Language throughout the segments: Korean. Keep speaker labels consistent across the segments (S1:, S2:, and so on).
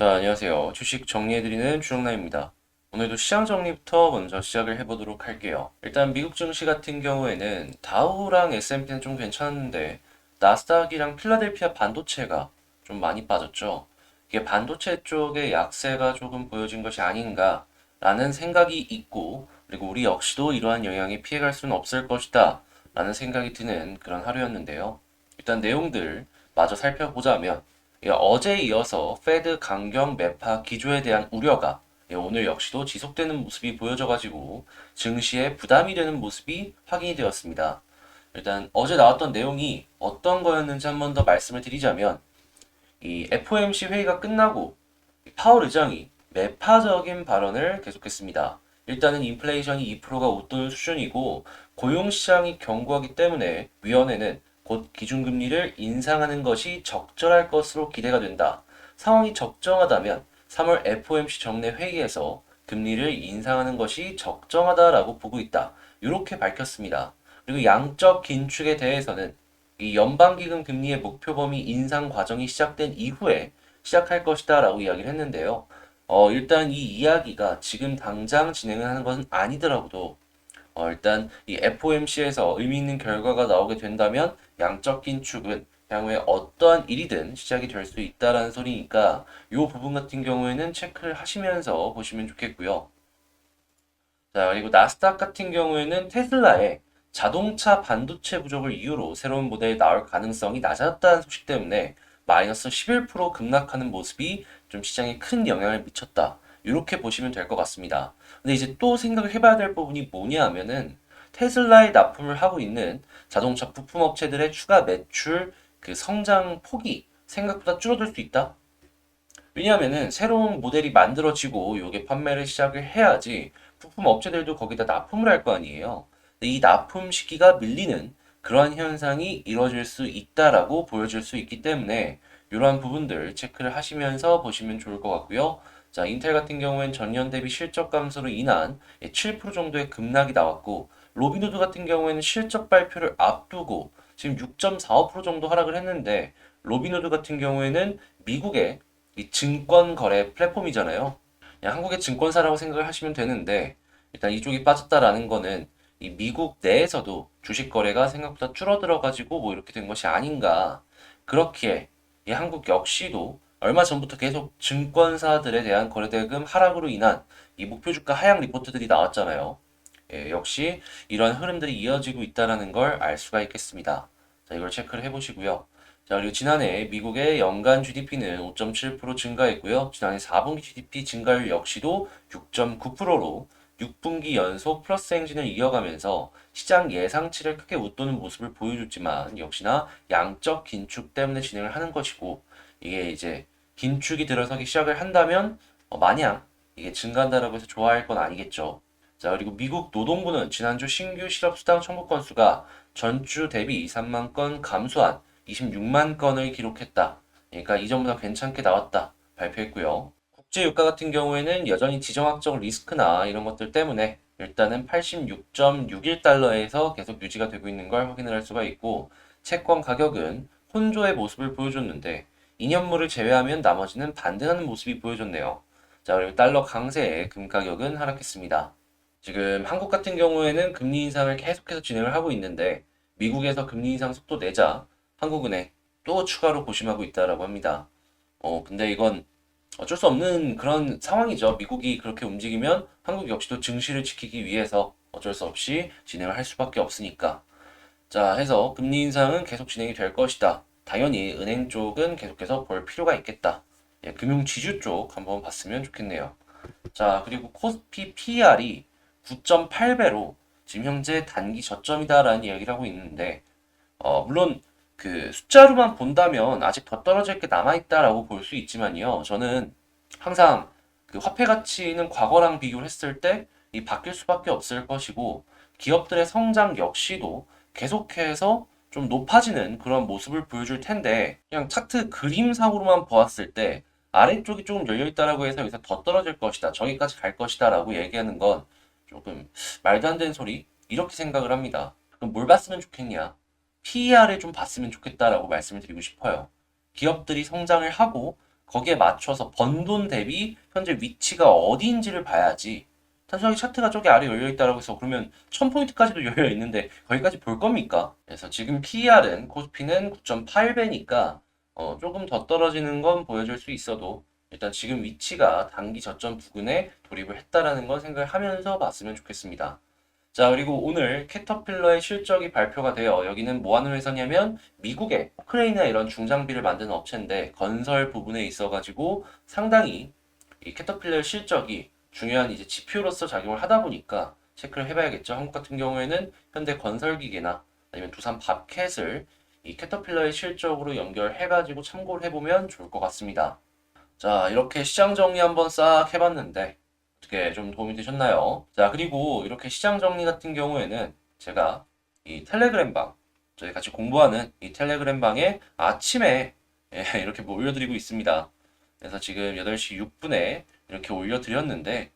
S1: 자, 안녕하세요. 주식 정리해드리는 주영남입니다. 오늘도 시장 정리부터 먼저 시작을 해보도록 할게요. 일단 미국 증시 같은 경우에는 다우랑 S&P는 좀 괜찮은데 나스닥이랑 필라델피아 반도체가 좀 많이 빠졌죠. 이게 반도체 쪽의 약세가 조금 보여진 것이 아닌가라는 생각이 있고, 그리고 우리 역시도 이러한 영향에 피해갈 수는 없을 것이다 라는 생각이 드는 그런 하루였는데요. 일단 내용들 마저 살펴보자면, 어제에 이어서 페드 강경 매파 기조에 대한 우려가 오늘 역시도 지속되는 모습이 보여져가지고 증시에 부담이 되는 모습이 확인이 되었습니다. 일단 어제 나왔던 내용이 어떤 거였는지 한번 더 말씀을 드리자면, 이 FOMC 회의가 끝나고 파월 의장이 매파적인 발언을 계속했습니다. 일단은 인플레이션이 2%가 웃도는 수준이고 고용시장이 견고하기 때문에 위원회는 곧 기준금리를 인상하는 것이 적절할 것으로 기대가 된다. 상황이 적정하다면 3월 FOMC 정례 회의에서 금리를 인상하는 것이 적정하다라고 보고 있다. 이렇게 밝혔습니다. 그리고 양적 긴축에 대해서는 이 연방기금 금리의 목표 범위 인상 과정이 시작된 이후에 시작할 것이다 라고 이야기를 했는데요. 일단 이 이야기가 지금 당장 진행을 하는 것은 아니더라도 일단 이 FOMC에서 의미 있는 결과가 나오게 된다면 양적 긴축은 향후에 어떠한 일이든 시작이 될 수 있다라는 소리니까 이 부분 같은 경우에는 체크를 하시면서 보시면 좋겠고요. 자, 그리고 나스닥 같은 경우에는 테슬라의 자동차 반도체 부족을 이유로 새로운 모델이 나올 가능성이 낮아졌다는 소식 때문에 마이너스 11% 급락하는 모습이 좀 시장에 큰 영향을 미쳤다. 이렇게 보시면 될 것 같습니다. 근데 이제 또 생각을 해봐야 될 부분이 뭐냐 하면은 테슬라에 납품을 하고 있는 자동차 부품 업체들의 추가 매출 그 성장 폭이 생각보다 줄어들 수 있다. 왜냐하면은 새로운 모델이 만들어지고 요게 판매를 시작을 해야지 부품 업체들도 거기다 납품을 할 거 아니에요. 근데 이 납품 시기가 밀리는 그러한 현상이 이루어질 수 있다라고 보여질 수 있기 때문에 이러한 부분들 체크를 하시면서 보시면 좋을 것 같고요. 자, 인텔 같은 경우엔 전년 대비 실적 감소로 인한 7% 정도의 급락이 나왔고, 로비노드 같은 경우에는 실적 발표를 앞두고 지금 6.45% 정도 하락을 했는데, 로비노드 같은 경우에는 미국의 이 증권 거래 플랫폼이잖아요. 그냥 한국의 증권사라고 생각을 하시면 되는데, 일단 이쪽이 빠졌다라는 거는 이 미국 내에서도 주식 거래가 생각보다 줄어들어가지고 뭐 이렇게 된 것이 아닌가. 그렇기에 이 한국 역시도 얼마 전부터 계속 증권사들에 대한 거래대금 하락으로 인한 이 목표 주가 하향 리포트들이 나왔잖아요. 역시 이런 흐름들이 이어지고 있다는 걸 알 수가 있겠습니다. 자, 이걸 체크를 해보시고요. 자, 그리고 지난해 미국의 연간 GDP는 5.7% 증가했고요. 지난해 4분기 GDP 증가율 역시도 6.9%로 6분기 연속 플러스 행진을 이어가면서 시장 예상치를 크게 웃도는 모습을 보여줬지만 역시나 양적 긴축 때문에 진행을 하는 것이고, 이게 이제 긴축이 들어서기 시작을 한다면 마냥 이게 증가한다라고 해서 좋아할 건 아니겠죠. 자, 그리고 미국 노동부는 지난주 신규 실업수당 청구 건수가 전주 대비 3만 건 감소한 26만 건을 기록했다. 그러니까 이전보다 괜찮게 나왔다. 발표했고요. 국제유가 같은 경우에는 여전히 지정학적 리스크나 이런 것들 때문에 일단은 86.61달러에서 계속 유지가 되고 있는 걸 확인을 할 수가 있고, 채권 가격은 혼조의 모습을 보여줬는데 2년물을 제외하면 나머지는 반등하는 모습이 보여줬네요. 자, 그리고 달러 강세에 금 가격은 하락했습니다. 지금 한국 같은 경우에는 금리 인상을 계속해서 진행을 하고 있는데 미국에서 금리 인상 속도 내자 한국은행 또 추가로 고심하고 있다라고 합니다. 근데 이건 어쩔 수 없는 그런 상황이죠. 미국이 그렇게 움직이면 한국 역시도 증시를 지키기 위해서 어쩔 수 없이 진행을 할 수밖에 없으니까. 자, 해서 금리 인상은 계속 진행이 될 것이다. 당연히 은행 쪽은 계속해서 볼 필요가 있겠다. 예, 금융 지주 쪽 한번 봤으면 좋겠네요. 자, 그리고 코스피 PER이 9.8배로 지금 현재 단기 저점이다라는 이야기를 하고 있는데, 물론 그 숫자로만 본다면 아직 더 떨어질 게 남아있다라고 볼 수 있지만요. 저는 항상 그 화폐 가치는 과거랑 비교를 했을 때 이 바뀔 수밖에 없을 것이고, 기업들의 성장 역시도 계속해서 좀 높아지는 그런 모습을 보여줄 텐데, 그냥 차트 그림상으로만 보았을 때 아래쪽이 조금 열려있다라고 해서 여기서 더 떨어질 것이다, 저기까지 갈 것이다 라고 얘기하는 건 조금 말도 안 되는 소리, 이렇게 생각을 합니다. 그럼 뭘 봤으면 좋겠냐? PER을 좀 봤으면 좋겠다라고 말씀을 드리고 싶어요. 기업들이 성장을 하고 거기에 맞춰서 번 돈 대비 현재 위치가 어디인지를 봐야지. 단순하게 차트가 저기 아래 열려 있다라고 해서 그러면 1000포인트까지도 열려 있는데 거기까지 볼 겁니까? 그래서 지금 PER은 코스피는 9.8배니까 조금 더 떨어지는 건 보여줄 수 있어도 일단 지금 위치가 단기 저점 부근에 돌입을 했다라는 건 생각을 하면서 봤으면 좋겠습니다. 자, 그리고 오늘 캐터필러의 실적이 발표가 돼요. 여기는 뭐 하는 회사냐면 미국의 포크레인이나 이런 중장비를 만드는 업체인데 건설 부분에 있어가지고 상당히 이 캐터필러의 실적이 중요한 이제 지표로서 작용을 하다 보니까 체크를 해봐야겠죠. 한국 같은 경우에는 현대 건설기계나 아니면 두산 밥캣을 이 캐터필러의 실적으로 연결해가지고 참고를 해보면 좋을 것 같습니다. 자, 이렇게 시장 정리 한번 싹 해봤는데 어떻게 좀 도움이 되셨나요? 자, 그리고 이렇게 시장 정리 같은 경우에는 제가 이 텔레그램 방, 저희 같이 공부하는 이 텔레그램 방에 아침에 이렇게 뭐 올려드리고 있습니다. 그래서 지금 8시 6분에 이렇게 올려드렸는데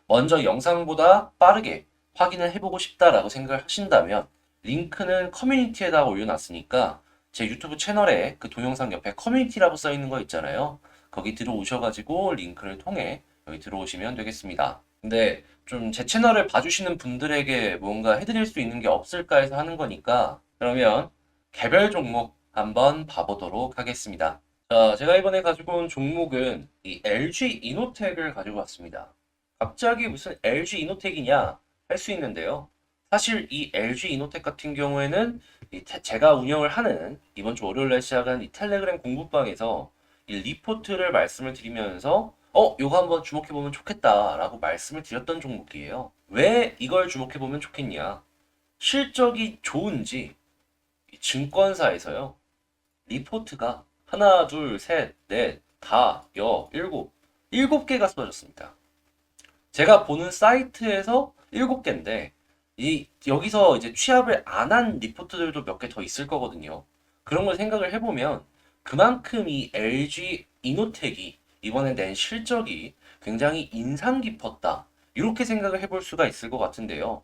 S1: 먼저 영상보다 빠르게 확인을 해보고 싶다라고 생각을 하신다면 링크는 커뮤니티에다가 올려놨으니까 제 유튜브 채널에 그 동영상 옆에 커뮤니티라고 써있는 거 있잖아요. 거기 들어오셔가지고 링크를 통해 여기 들어오시면 되겠습니다. 근데 좀 제 채널을 봐주시는 분들에게 뭔가 해드릴 수 있는 게 없을까 해서 하는 거니까 그러면 개별 종목 한번 봐보도록 하겠습니다. 자, 제가 이번에 가지고 온 종목은 이 LG 이노텍을 가지고 왔습니다. 갑자기 무슨 LG 이노텍이냐 할 수 있는데요. 사실 이 LG 이노텍 같은 경우에는 제가 운영을 하는 이번 주 월요일날 시작한 이 텔레그램 공부방에서 이 리포트를 말씀을 드리면서 요거 한번 주목해보면 좋겠다라고 말씀을 드렸던 종목이에요. 왜 이걸 주목해보면 좋겠냐? 실적이 좋은지 이 증권사에서요. 리포트가 하나, 둘, 셋, 넷, 다, 일곱 개가 쏟아졌습니다. 제가 보는 사이트에서 7개인데 여기서 이제 취합을 안 한 리포트들도 몇 개 더 있을 거거든요. 그런 걸 생각을 해보면 그만큼 이 LG 이노텍이 이번에 낸 실적이 굉장히 인상 깊었다. 이렇게 생각을 해볼 수가 있을 것 같은데요.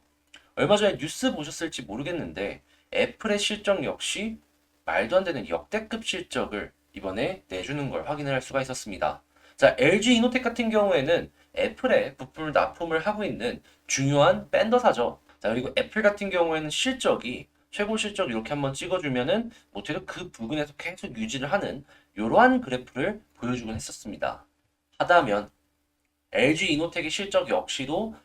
S1: 얼마 전에 뉴스 보셨을지 모르겠는데 애플의 실적 역시 말도 안 되는 역대급 실적을 이번에 내주는 걸 확인을 할 수가 있었습니다. 자, LG 이노텍 같은 경우에는 애플에 부품을 납품을 하고 있는 중요한 밴더사죠. 자, 그리고 애플 같은 경우에는 실적이 최고 실적 이렇게 한번 찍어주면은 못해도 그 부근에서 계속 유지를 하는 이러한 그래프를 보여주곤 했었습니다. 하다면 LG 이노텍의 실적 역시도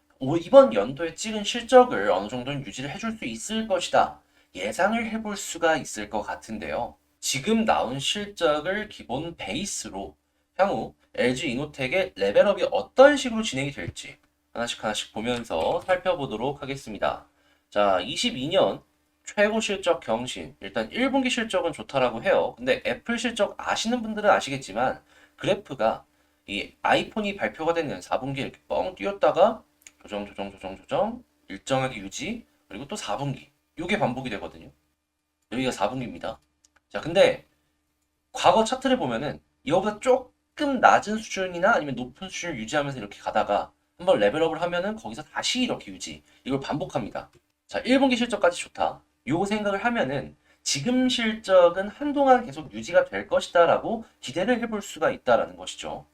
S1: 이번 연도에 찍은 실적을 어느 정도는 유지를 해줄 수 있을 것이다. 예상을 해볼 수가 있을 것 같은데요. 지금 나온 실적을 기본 베이스로 향후 LG 이노텍의 레벨업이 어떤 식으로 진행이 될지 하나씩 하나씩 보면서 살펴보도록 하겠습니다. 자, 22년 최고 실적 경신. 일단 1분기 실적은 좋다라고 해요. 근데 애플 실적 아시는 분들은 아시겠지만 그래프가 이 아이폰이 발표가 되는 4분기 이렇게 뻥 뛰었다가 조정 일정하게 유지 그리고 또 4분기 이게 반복이 되거든요. 여기가 4분기입니다. 자, 근데 과거 차트를 보면은 이거보다 조금 낮은 수준이나 아니면 높은 수준을 유지하면서 이렇게 가다가 한번 레벨업을 하면은 거기서 다시 이렇게 유지 이걸 반복합니다. 자, 1분기 실적까지 좋다. 요 생각을 하면은 지금 실적은 한동안 계속 유지가 될 것이다 라고 기대를 해볼 수가 있다라는 것이죠.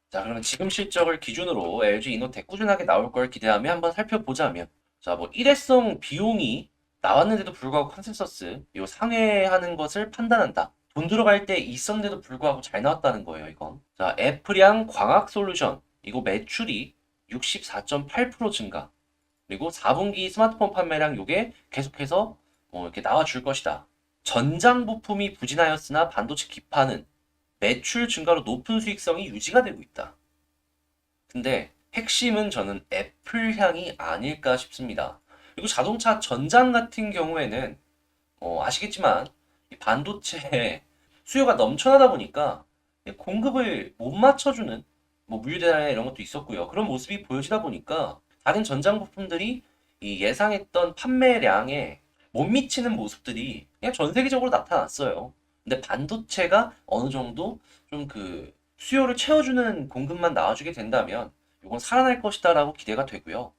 S1: 자, 그러면 지금 실적을 기준으로 LG 이노텍 꾸준하게 나올 걸 기대하며 한번 살펴보자면 자, 뭐 일회성 비용이 나왔는데도 불구하고 컨센서스 요 상회하는 것을 판단한다. 돈 들어갈 때 있었는데도 불구하고 잘 나왔다는 거예요, 이건. 자, 애플이랑 광학솔루션 이거 매출이 64.8% 증가. 그리고 4분기 스마트폰 판매량 요게 계속해서 이렇게 나와줄 것이다. 전장 부품이 부진하였으나 반도체 기판은 매출 증가로 높은 수익성이 유지가 되고 있다. 근데 핵심은 저는 애플향이 아닐까 싶습니다. 그리고 자동차 전장 같은 경우에는 아시겠지만 이 반도체 수요가 넘쳐나다 보니까 공급을 못 맞춰주는 뭐 물류대란 이런 것도 있었고요. 그런 모습이 보여지다 보니까 다른 전장 부품들이 이 예상했던 판매량에 못 미치는 모습들이 그냥 전 세계적으로 나타났어요. 근데 반도체가 어느 정도 좀 그 수요를 채워주는 공급만 나와주게 된다면 이건 살아날 것이다라고 기대가 되고요.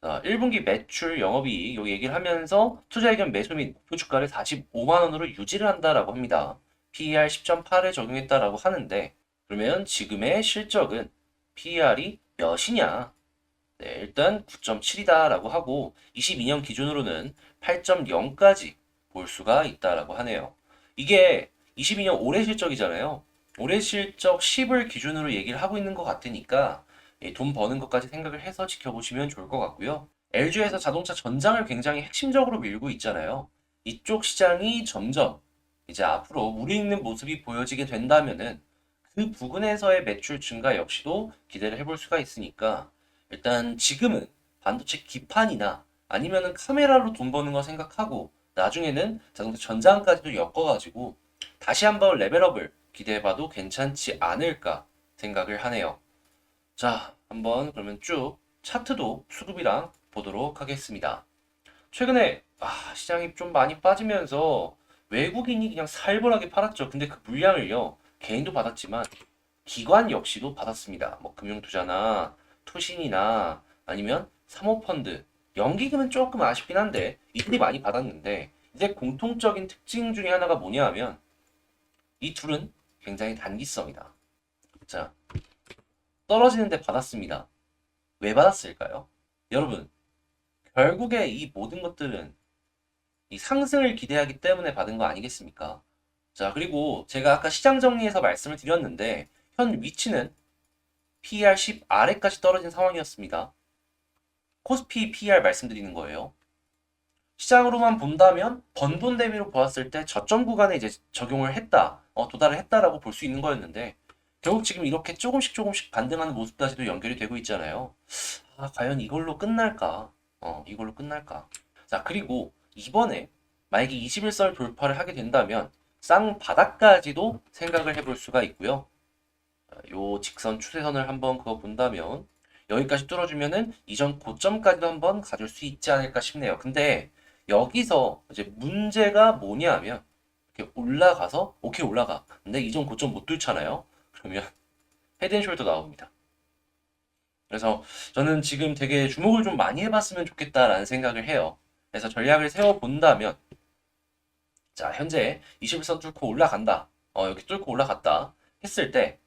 S1: 자, 1분기 매출 영업이익 요 얘기를 하면서 투자 의견 매수 및 목표 주가를 45만 원으로 유지를 한다라고 합니다. PER 10.8에 적용했다라고 하는데 그러면 지금의 실적은 PER이 몇이냐? 네, 일단 9.7이다라고 하고 22년 기준으로는 8.0까지 볼 수가 있다라고 하네요. 이게 22년 올해 실적이잖아요. 올해 실적 10을 기준으로 얘기를 하고 있는 것 같으니까 돈 버는 것까지 생각을 해서 지켜보시면 좋을 것 같고요. LG에서 자동차 전장을 굉장히 핵심적으로 밀고 있잖아요. 이쪽 시장이 점점 이제 앞으로 무르익는 모습이 보여지게 된다면은 그 부분에서의 매출 증가 역시도 기대를 해볼 수가 있으니까 일단 지금은 반도체 기판이나 아니면은 카메라로 돈 버는 거 생각하고 나중에는 자동차 전장까지도 엮어가지고 다시 한번 레벨업을 기대해봐도 괜찮지 않을까 생각을 하네요. 자, 한번 그러면 쭉 차트도 수급이랑 보도록 하겠습니다. 최근에 시장이 좀 많이 빠지면서 외국인이 그냥 살벌하게 팔았죠. 근데 그 물량을요, 개인도 받았지만 기관 역시도 받았습니다. 뭐 금융투자나 투신이나 아니면 사모펀드, 연기금은 조금 아쉽긴 한데 이들이 많이 받았는데 이제 공통적인 특징 중에 하나가 뭐냐 하면 이 둘은 굉장히 단기성이다. 자, 떨어지는데 받았습니다. 왜 받았을까요? 여러분, 결국에 이 모든 것들은 이 상승을 기대하기 때문에 받은 거 아니겠습니까? 자, 그리고 제가 아까 시장 정리에서 말씀을 드렸는데 현 위치는 PER 10 아래까지 떨어진 상황이었습니다. 코스피 PER 말씀드리는 거예요. 시장으로만 본다면 번돈 대비로 보았을 때 저점 구간에 이제 적용을 했다, 도달을 했다라고 볼 수 있는 거였는데 결국 지금 이렇게 조금씩 조금씩 반등하는 모습까지도 연결이 되고 있잖아요. 과연 이걸로 끝날까? 이걸로 끝날까? 자, 그리고 이번에 만약에 21설 돌파를 하게 된다면 쌍바닥까지도 생각을 해볼 수가 있고요. 요 직선 추세선을 한번 그어 본다면 여기까지 뚫어주면은 이전 고점까지도 한번 가줄 수 있지 않을까 싶네요. 근데 여기서 이제 문제가 뭐냐면 이렇게 올라가서 오케이 올라가. 근데 이전 고점 못 뚫잖아요. 그러면 헤드앤숄더 나옵니다. 그래서 저는 지금 되게 주목을 좀 많이 해봤으면 좋겠다라는 생각을 해요. 그래서 전략을 세워 본다면 자 현재 21선 뚫고 올라간다. 여기 뚫고 올라갔다 했을 때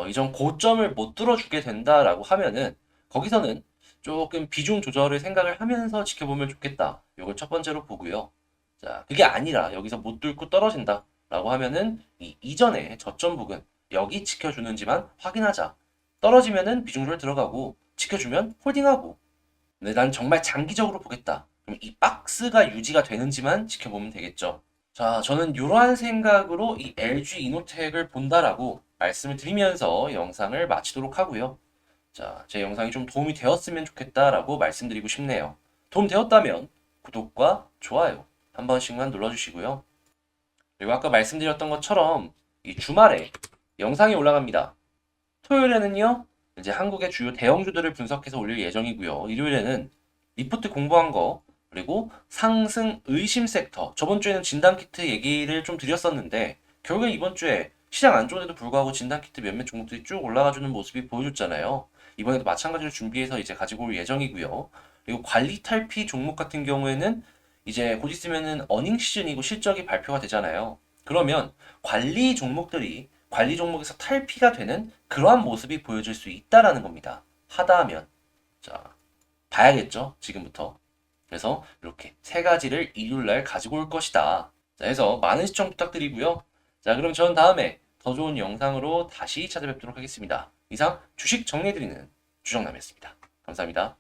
S1: 이전 고점을 못 뚫어주게 된다라고 하면은 거기서는 조금 비중 조절을 생각을 하면서 지켜보면 좋겠다. 이걸 첫 번째로 보고요. 자, 그게 아니라 여기서 못 뚫고 떨어진다라고 하면은 이 이전에 저점 부근 여기 지켜주는지만 확인하자. 떨어지면은 비중 조절 들어가고 지켜주면 홀딩하고. 근데 난 정말 장기적으로 보겠다. 그럼 이 박스가 유지가 되는지만 지켜보면 되겠죠. 자, 저는 이러한 생각으로 이 LG 이노텍을 본다라고 말씀을 드리면서 영상을 마치도록 하고요. 자, 제 영상이 좀 도움이 되었으면 좋겠다라고 말씀드리고 싶네요. 도움 되었다면 구독과 좋아요 한 번씩만 눌러주시고요. 그리고 아까 말씀드렸던 것처럼 이 주말에 영상이 올라갑니다. 토요일에는요, 이제 한국의 주요 대형주들을 분석해서 올릴 예정이고요. 일요일에는 리포트 공부한 거, 그리고 상승 의심 섹터. 저번 주에는 진단키트 얘기를 좀 드렸었는데, 결국에 이번 주에 시장 안 좋은데도 불구하고 진단키트 몇몇 종목들이 쭉 올라가주는 모습이 보여줬잖아요. 이번에도 마찬가지로 준비해서 이제 가지고 올 예정이고요. 그리고 관리 탈피 종목 같은 경우에는 이제 곧 있으면은 어닝 시즌이고 실적이 발표가 되잖아요. 그러면 관리 종목에서 탈피가 되는 그러한 모습이 보여질 수 있다라는 겁니다. 하다 하면. 자, 봐야겠죠? 지금부터. 그래서 이렇게 세 가지를 일요일날 가지고 올 것이다. 자, 해서 많은 시청 부탁드리고요. 자, 그럼 저는 다음에 더 좋은 영상으로 다시 찾아뵙도록 하겠습니다. 이상 주식 정리해드리는 주정남이었습니다. 감사합니다.